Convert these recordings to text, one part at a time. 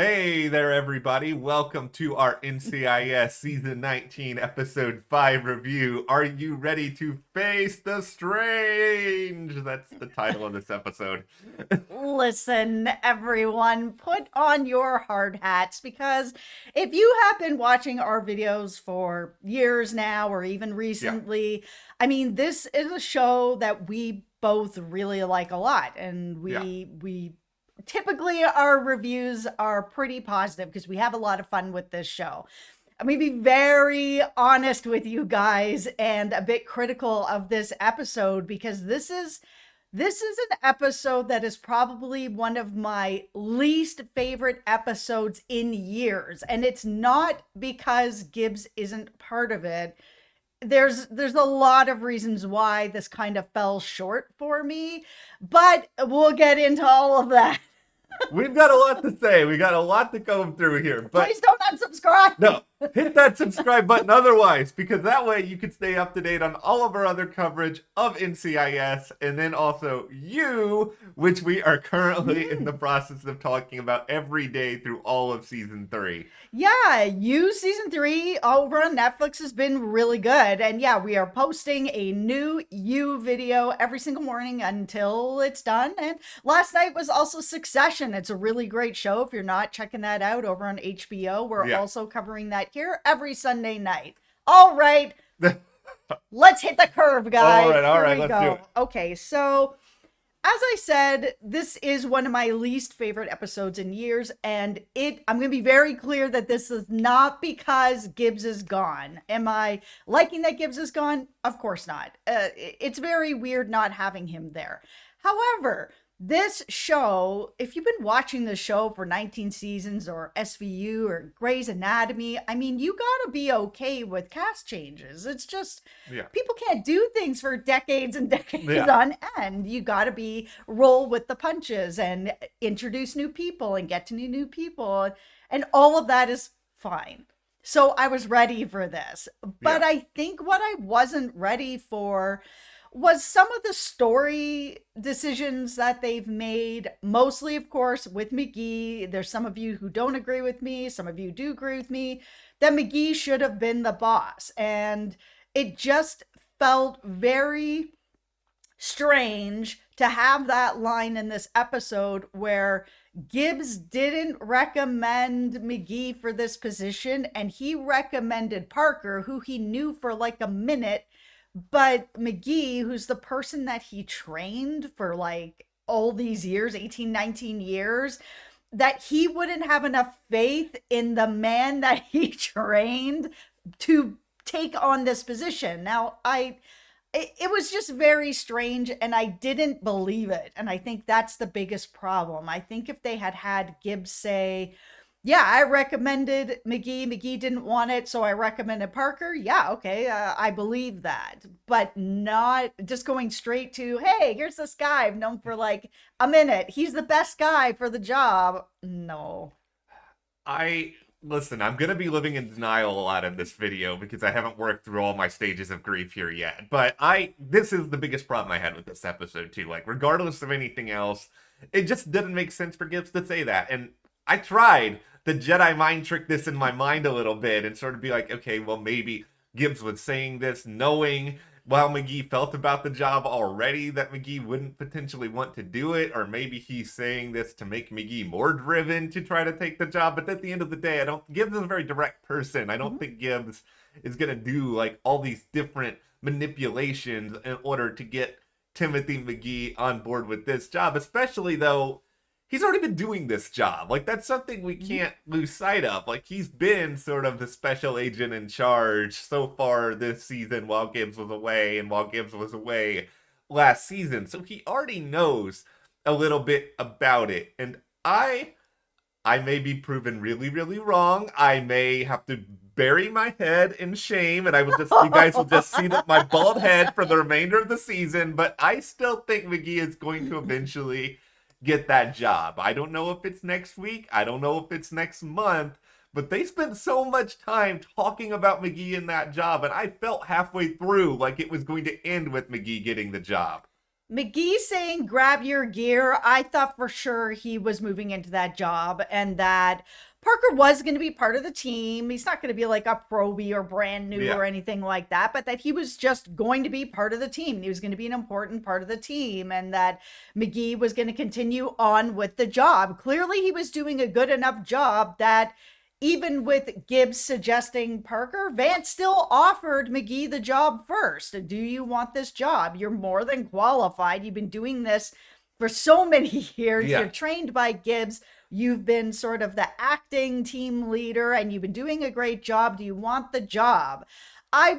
Hey there, everybody. Welcome to our NCIS Season 19, Episode 5 review. Are you ready to face the strange? That's the title of this episode. Listen, everyone, put on your hard hats because if you have been watching our videos for years now or even Yeah, recently, I mean, this is a show that we both really like a lot, and yeah. we typically our reviews are pretty positive because we have a lot of fun with this show. I'm going to be very honest with you guys and a bit critical of this episode because this is an episode that is probably one of my least favorite episodes in years. And it's not because Gibbs isn't part of it. There's a lot of reasons why this kind of fell short for me, but we'll get into all of that. We've got a lot to say. We got a lot to go through here, but Please don't unsubscribe. no, hit that subscribe button otherwise, because that way you can stay up to date on all of our other coverage of NCIS, and then also You, which we are currently in the process of talking about every day through all of Season 3. Yeah, You season 3 over on Netflix has been really good. And yeah, we are posting a new You video every single morning until it's done. And last night was also Succession. It's a really great show. If you're not checking that out over on HBO, we're Yeah. also covering that here every Sunday night. All right, let's hit the curve, guys. All Here right, we let's do go. it. Okay, so as I said, this is one of my least favorite episodes in years, and I'm going to be very clear that this is not because Gibbs is gone. Am I liking that Gibbs is gone? Of course not. It's very weird not having him there. However, this show, if you've been watching the show for 19 seasons or SVU or Grey's Anatomy, I mean, you gotta be okay with cast changes. It's just Yeah. people can't do things for decades and decades Yeah. on end. You gotta be roll with the punches and introduce new people and get to new people, and all of that is fine. So I was ready for this, but Yeah. I think what I wasn't ready for was some of the story decisions that they've made, mostly, of course, with McGee. There's some of you who don't agree with me, some of you do agree with me, that McGee should have been the boss. And it just felt very strange to have that line in this episode where Gibbs didn't recommend McGee for this position and he recommended Parker, who he knew for like a minute. But McGee, who's the person that he trained for like all these years, 18, 19 years, that he wouldn't have enough faith in the man that he trained to take on this position. Now, it was just very strange and I didn't believe it. And I think that's the biggest problem. I think if they had Gibbs say, yeah, I recommended McGee. McGee didn't want it, so I recommended Parker. Yeah, okay, I believe that. But not just going straight to, hey, here's this guy I've known for like a minute. He's the best guy for the job. No. Listen, I'm gonna be living in denial a lot in this video because I haven't worked through all my stages of grief here yet. But this is the biggest problem I had with this episode too. Like, regardless of anything else, it just didn't make sense for Gibbs to say that. And I tried to Jedi mind trick this in my mind a little bit and sort of be like, okay, well, maybe Gibbs was saying this knowing while McGee felt about the job already that McGee wouldn't potentially want to do it, or maybe he's saying this to make McGee more driven to try to take the job. But at the end of the day, Gibbs is a very direct person. I don't think Gibbs is going to do like all these different manipulations in order to get Timothy McGee on board with this job, especially though he's already been doing this job. Like, that's something we can't lose sight of. Like, he's been sort of the special agent in charge so far this season while Gibbs was away and while Gibbs was away last season. So he already knows a little bit about it. And I may be proven really, really wrong. I may have to bury my head in shame, and you guys will just see that my bald head for the remainder of the season. But I still think McGee is going to eventually get that job. I don't know if it's next week. I don't know if it's next month. But they spent so much time talking about McGee in that job, and I felt halfway through like it was going to end with McGee getting the job. McGee saying grab your gear, I thought for sure he was moving into that job and that Parker was going to be part of the team. He's not going to be like a probie or brand new Yeah. or anything like that, but that he was just going to be part of the team. He was going to be an important part of the team and that McGee was going to continue on with the job. Clearly, he was doing a good enough job that even with Gibbs suggesting Parker, Vance still offered McGee the job first. Do you want this job? You're more than qualified. You've been doing this for so many years. Yeah. You're trained by Gibbs. You've been sort of the acting team leader and you've been doing a great job. Do you want the job? I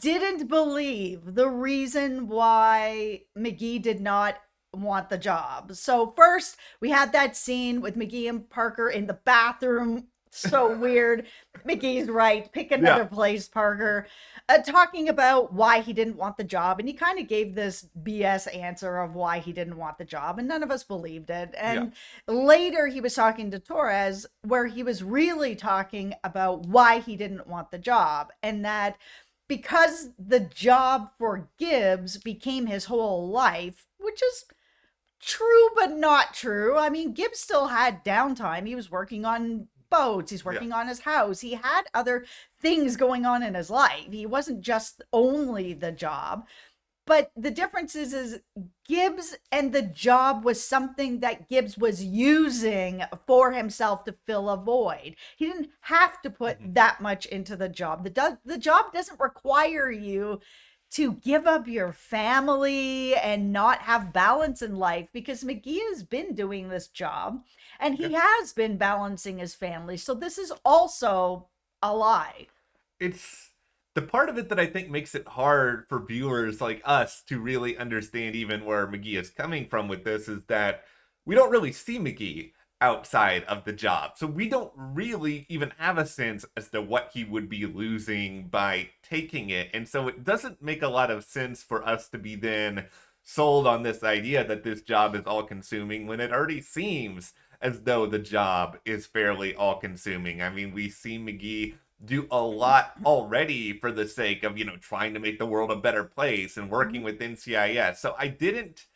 didn't believe the reason why McGee did not want the job. So first, we had that scene with McGee and Parker in the bathroom. So weird. McGee's right. Pick another place, Parker. Talking about why he didn't want the job. And he kind of gave this BS answer of why he didn't want the job. And none of us believed it. And later he was talking to Torres where he was really talking about why he didn't want the job. And that because the job for Gibbs became his whole life, which is true but not true. I mean, Gibbs still had downtime. He was working on boats. He's working on his house. He had other things going on in his life. He wasn't just only the job. But the difference is Gibbs and the job was something that Gibbs was using for himself to fill a void. He didn't have to put that much into the job. The job doesn't require you to give up your family and not have balance in life because McGee has been doing this job and he has been balancing his family. So this is also a lie. It's the part of it that I think makes it hard for viewers like us to really understand even where McGee is coming from with this is that we don't really see McGee outside of the job. So we don't really even have a sense as to what he would be losing by taking it. And so it doesn't make a lot of sense for us to be then sold on this idea that this job is all consuming when it already seems as though the job is fairly all consuming. I mean, we see McGee do a lot already for the sake of, trying to make the world a better place and working with NCIS. So I didn't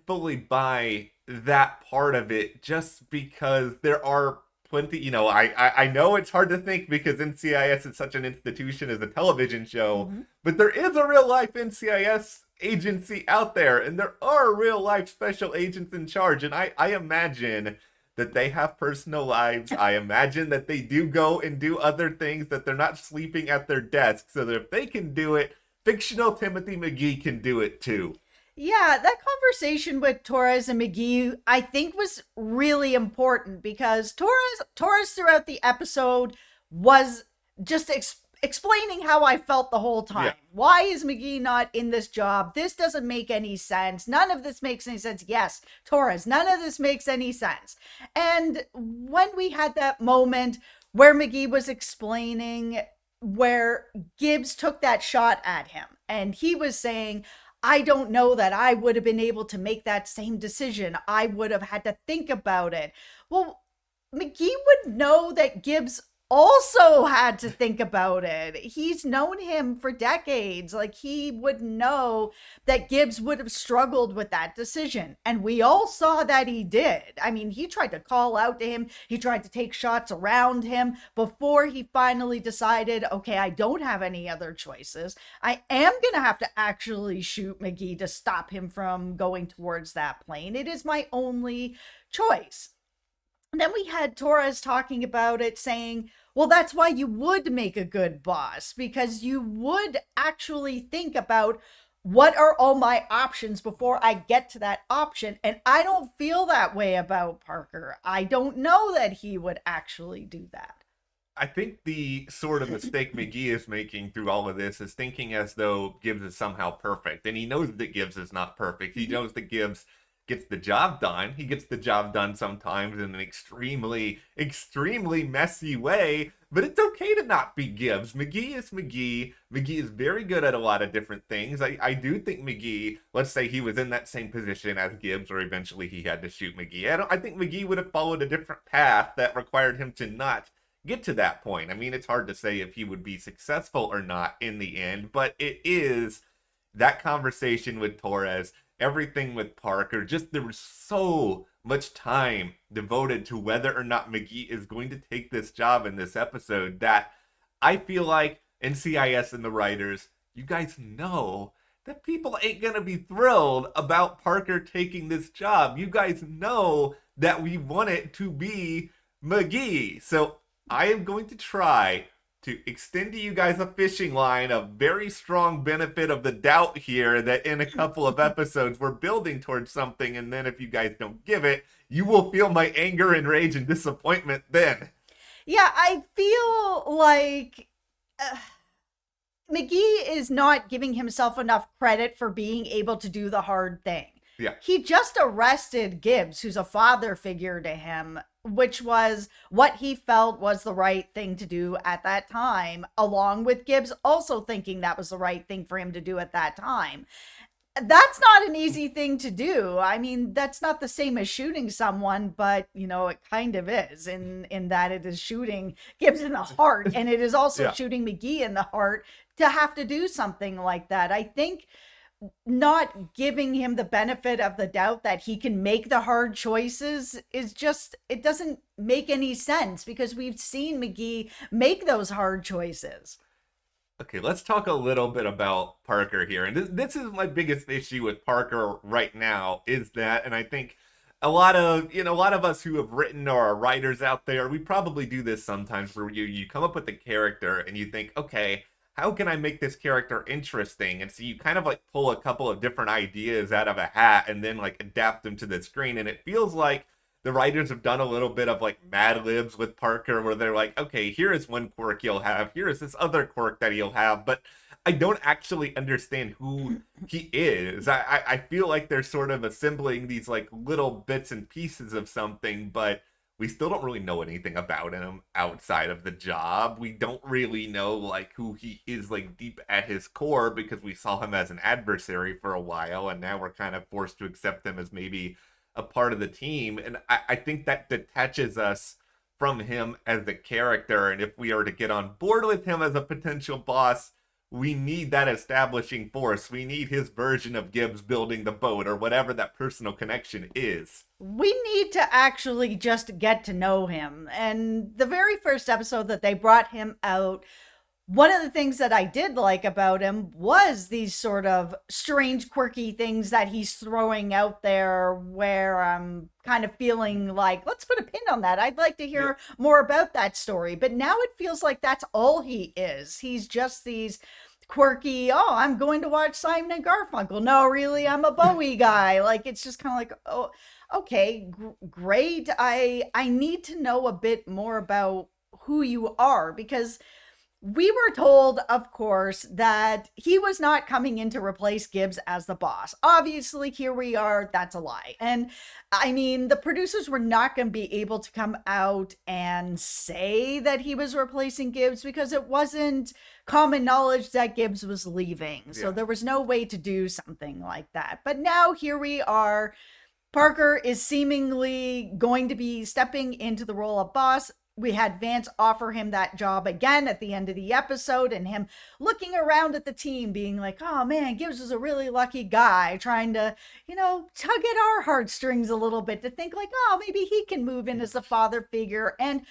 fully buy that part of it just because there are plenty, I know it's hard to think because NCIS is such an institution as a television show, but there is a real life NCIS agency out there and there are real life special agents in charge. And I imagine that they have personal lives. I imagine that they do go and do other things, that they're not sleeping at their desk. So that if they can do it, fictional Timothy McGee can do it too. Yeah, that conversation with Torres and McGee, I think, was really important because Torres throughout the episode was just explaining how I felt the whole time. Yeah. Why is McGee not in this job? This doesn't make any sense. None of this makes any sense. Yes, Torres, none of this makes any sense. And when we had that moment where McGee was explaining where Gibbs took that shot at him and he was saying, I don't know that I would have been able to make that same decision. I would have had to think about it. Well, McGee would know that Gibbs also had to think about it. He's known him for decades. Like, he would know that Gibbs would have struggled with that decision. And we all saw that he did. I mean, he tried to call out to him. He tried to take shots around him before he finally decided, okay, I don't have any other choices. I am going to have to actually shoot McGee to stop him from going towards that plane. It is my only choice. And then we had Torres talking about it, saying, well, that's why you would make a good boss, because you would actually think about what are all my options before I get to that option. And I don't feel that way about Parker. I don't know that he would actually do that. I think the sort of mistake McGee is making through all of this is thinking as though Gibbs is somehow perfect. And he knows that Gibbs is not perfect. He knows that Gibbs gets the job done. He gets the job done sometimes in an extremely, extremely messy way, but it's okay to not be Gibbs. McGee is McGee. McGee is very good at a lot of different things. I do think McGee, let's say he was in that same position as Gibbs, or eventually he had to shoot McGee. I think McGee would have followed a different path that required him to not get to that point. I mean, it's hard to say if he would be successful or not in the end, but it is that conversation with Torres, everything with Parker, just there was so much time devoted to whether or not McGee is going to take this job in this episode that I feel like NCIS and the writers, you guys know that people ain't gonna be thrilled about Parker taking this job. You guys know that we want it to be McGee. So I am going to try to extend to you guys a fishing line of very strong benefit of the doubt here that in a couple of episodes we're building towards something, and then if you guys don't give it, you will feel my anger and rage and disappointment then. Yeah, I feel like McGee is not giving himself enough credit for being able to do the hard thing. Yeah. He just arrested Gibbs, who's a father figure to him, which was what he felt was the right thing to do at that time, along with Gibbs also thinking that was the right thing for him to do at that time. That's not an easy thing to do. I mean, that's not the same as shooting someone, but, you know, it kind of is in that it is shooting Gibbs in the heart, and it is also shooting McGee in the heart to have to do something like that. I think not giving him the benefit of the doubt that he can make the hard choices is just, it doesn't make any sense because we've seen McGee make those hard choices. Okay, let's talk a little bit about Parker here. And this is my biggest issue with Parker right now is that, and I think a lot of us who have written or are writers out there, we probably do this sometimes where you come up with a character and you think, okay, how can I make this character interesting? And so you kind of like pull a couple of different ideas out of a hat and then like adapt them to the screen. And it feels like the writers have done a little bit of like Mad Libs with Parker where they're like, okay, here is one quirk he'll have. Here is this other quirk that he'll have. But I don't actually understand who he is. I feel like they're sort of assembling these like little bits and pieces of something, but we still don't really know anything about him outside of the job. We don't really know like who he is like deep at his core because we saw him as an adversary for a while and now we're kind of forced to accept him as maybe a part of the team. And I think that detaches us from him as the character. And if we are to get on board with him as a potential boss, we need that establishing force. We need his version of Gibbs building the boat or whatever that personal connection is. We need to actually just get to know him. And the very first episode that they brought him out, one of the things that I did like about him was these sort of strange, quirky things that he's throwing out there where I'm kind of feeling like, let's put a pin on that. I'd like to hear more about that story. But now it feels like that's all he is. He's just these quirky, oh, I'm going to watch Simon and Garfunkel. No, really, I'm a Bowie guy. Like, it's just kind of like, oh, okay, great. I need to know a bit more about who you are because we were told, of course, that he was not coming in to replace Gibbs as the boss. Obviously, here we are. That's a lie. And I mean, the producers were not going to be able to come out and say that he was replacing Gibbs because it wasn't common knowledge that Gibbs was leaving. So there was no way to do something like that. But now here we are. Parker is seemingly going to be stepping into the role of boss. We had Vance offer him that job again at the end of the episode and him looking around at the team being like, oh man, Gibbs is a really lucky guy, trying to, tug at our heartstrings a little bit to think like, oh, maybe he can move in as the father figure. And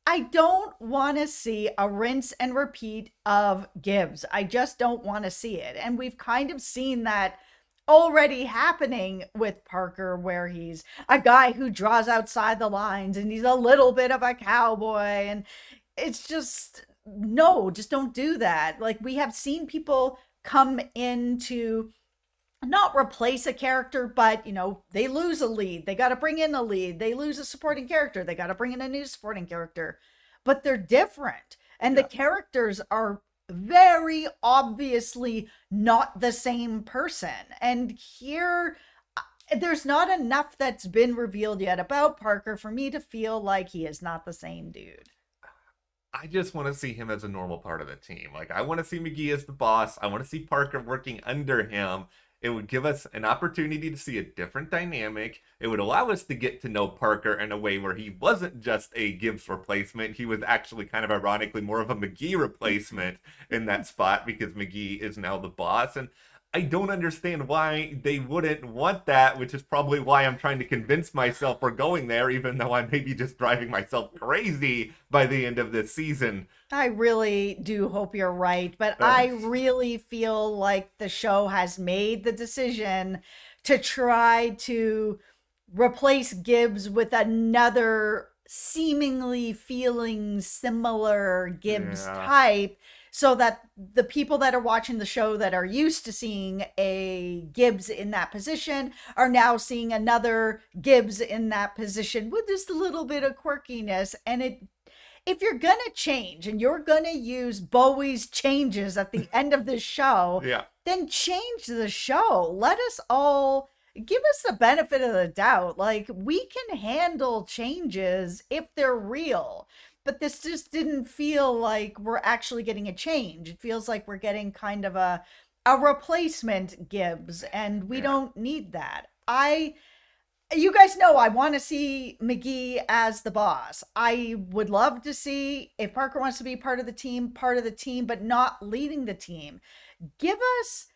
I don't want to see a rinse and repeat of Gibbs. I just don't want to see it. And we've kind of seen that already happening with Parker, where he's a guy who draws outside the lines and he's a little bit of a cowboy. And it's just, no, just don't do that. Like, we have seen people come in to not replace a character, but, they lose a lead. They got to bring in a lead. They lose a supporting character. They got to bring in a new supporting character. But they're different. And the characters are very obviously not the same person. And here, there's not enough that's been revealed yet about Parker for me to feel like he is not the same dude. I just want to see him as a normal part of the team. Like, I want to see McGee as the boss. I want to see Parker working under him. It would give us an opportunity to see a different dynamic. It would allow us to get to know Parker in a way where he wasn't just a Gibbs replacement. He was actually kind of ironically more of a McGee replacement in that spot because McGee is now the boss. And I don't understand why they wouldn't want that, which is probably why I'm trying to convince myself we're going there, even though I may be just driving myself crazy by the end of this season. I really do hope you're right, but Uh, I really feel like the show has made the decision to try to replace Gibbs with another seemingly feeling similar Gibbs yeah. type, so that the people that are watching the show that are used to seeing a Gibbs in that position are now seeing another Gibbs in that position with just a little bit of quirkiness. And if you're gonna change and you're gonna use Bowie's changes at the end of the show, Yeah. then change the show. Let us all give us the benefit of the doubt. Like, we can handle changes if they're real. But this just didn't feel like we're actually getting a change. It feels like we're getting kind of a replacement Gibbs, and we Yeah. don't need that. You guys know I want to see McGee as the boss. I would love to see, if Parker wants to be part of the team, but not leading the team. Give us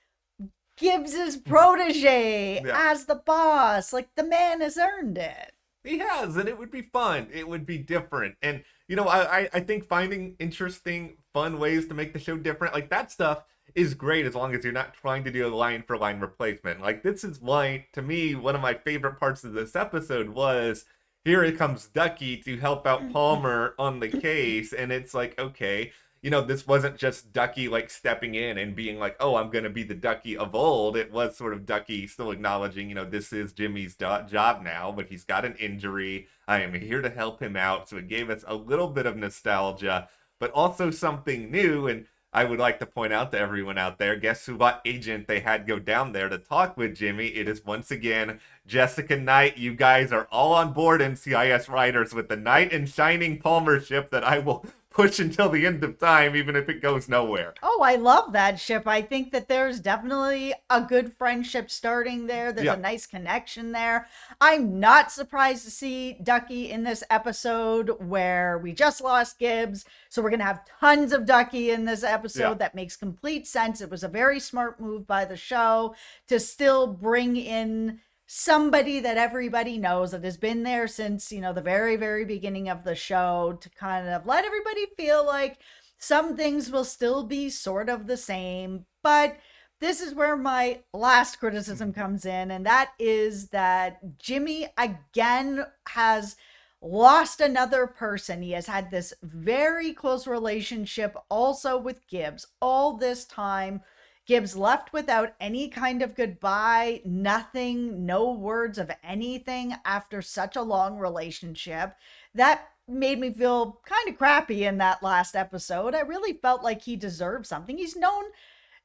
Gibbs's protege Yeah. as the boss. Like, the man has earned it. He has, and it would be fun. It would be different. And, I think finding interesting, fun ways to make the show different, like that stuff is great as long as you're not trying to do a line for line replacement. Like, this is why, to me, one of my favorite parts of this episode was here it comes Ducky to help out Palmer on the case. And it's like, okay, this wasn't just Ducky like stepping in and being like, oh, I'm going to be the Ducky of old. It was sort of Ducky still acknowledging, this is Jimmy's job now, but he's got an injury. I am here to help him out. So it gave us a little bit of nostalgia, but also something new. And I would like to point out to everyone out there, guess what agent they had go down there to talk with Jimmy? It is once again Jessica Knight. You guys are all on board, NCIS writers, with the knight in shining Palmer ship that I will push until the end of time, even if it goes nowhere. Oh, I love that ship. I think that there's definitely a good friendship starting there. There's a nice connection there. I'm not surprised to see Ducky in this episode where we just lost Gibbs. So we're going to have tons of Ducky in this episode. Yeah. That makes complete sense. It was a very smart move by the show to still bring in somebody that everybody knows, that has been there since, the very, very beginning of the show, to kind of let everybody feel like some things will still be sort of the same. But this is where my last criticism comes in, and that is that Jimmy again has lost another person. He has had this very close relationship also with Gibbs all this time. Gibbs left without any kind of goodbye, nothing, no words of anything after such a long relationship. That made me feel kind of crappy in that last episode. I really felt like he deserved something. He's known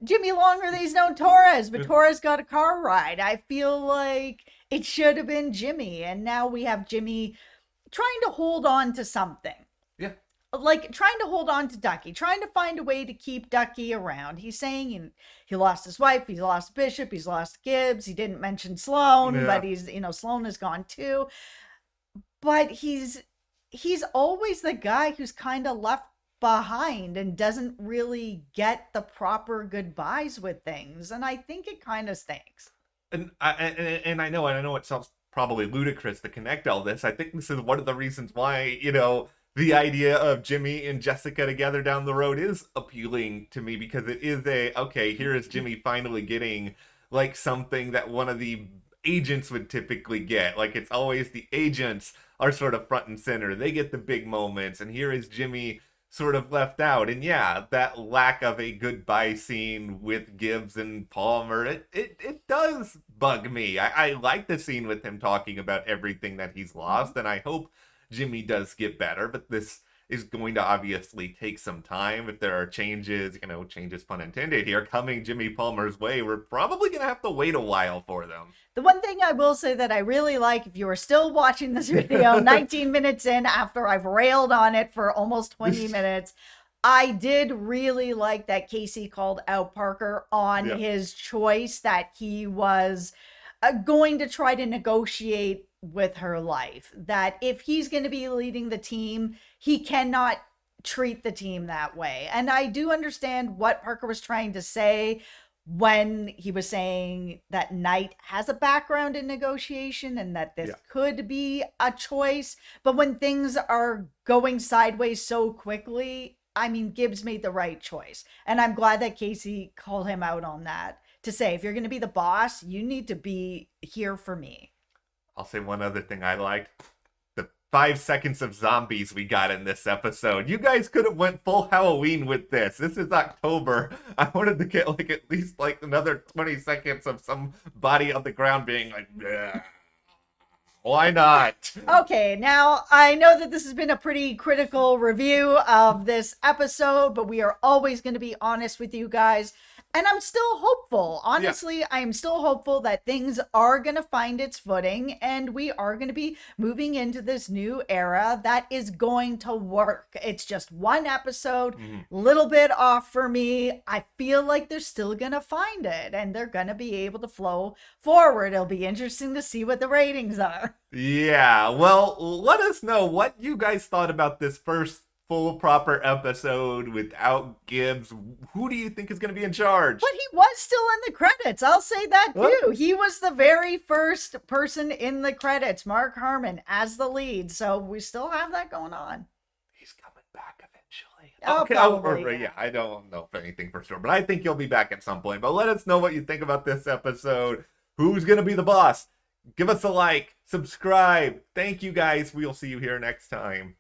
Jimmy longer than he's known Torres, but Torres got a car ride. I feel like it should have been Jimmy, and now we have Jimmy trying to hold on to something. Yeah. Like, trying to hold on to Ducky, trying to find a way to keep Ducky around. He's saying he lost his wife, he's lost Bishop, he's lost Gibbs. He didn't mention Sloan, but he's, Sloan is gone too. But he's always the guy who's kind of left behind and doesn't really get the proper goodbyes with things. And I think it kind of stinks. And I know it sounds probably ludicrous to connect all this. I think this is one of the reasons why, the idea of Jimmy and Jessica together down the road is appealing to me, because it is okay, here is Jimmy finally getting like something that one of the agents would typically get. Like, it's always the agents are sort of front and center. They get the big moments, and here is Jimmy sort of left out. And yeah, that lack of a goodbye scene with Gibbs and Palmer, it does bug me. I like the scene with him talking about everything that he's lost, and I hope Jimmy does get better, but this is going to obviously take some time. If there are changes, changes pun intended here, coming Jimmy Palmer's way, we're probably going to have to wait a while for them. The one thing I will say that I really like, if you are still watching this video 19 minutes in after I've railed on it for almost 20 minutes, I did really like that Casey called out Parker on his choice, that he was going to try to negotiate with her life, that if he's going to be leading the team, he cannot treat the team that way. And I do understand what Parker was trying to say, when he was saying that Knight has a background in negotiation and that this could be a choice. But when things are going sideways so quickly, I mean, Gibbs made the right choice. And I'm glad that Casey called him out on that to say, if you're going to be the boss, you need to be here for me. I'll say one other thing I liked. 5 seconds of zombies we got in this episode. You guys could have went full Halloween with this. This is October. I wanted to get like at least like another 20 seconds of some body on the ground being like, bleh. Why not? Okay, now I know that this has been a pretty critical review of this episode, but we are always going to be honest with you guys. And I'm still hopeful. Honestly, I am still hopeful that things are going to find its footing and we are going to be moving into this new era that is going to work. It's just one episode, little bit off for me. I feel like they're still going to find it and they're going to be able to flow forward. It'll be interesting to see what the ratings are. Yeah, well, let us know what you guys thought about this first full proper episode without Gibbs. Who do you think is going to be in charge? But he was still in the credits. I'll say that too. He was the very first person in the credits, Mark Harmon as the lead. So we still have that going on. He's coming back eventually. Oh, okay, probably, yeah, I don't know if anything for sure, but I think he'll be back at some point. But let us know what you think about this episode. Who's going to be the boss? Give us a like, subscribe. Thank you guys. We'll see you here next time.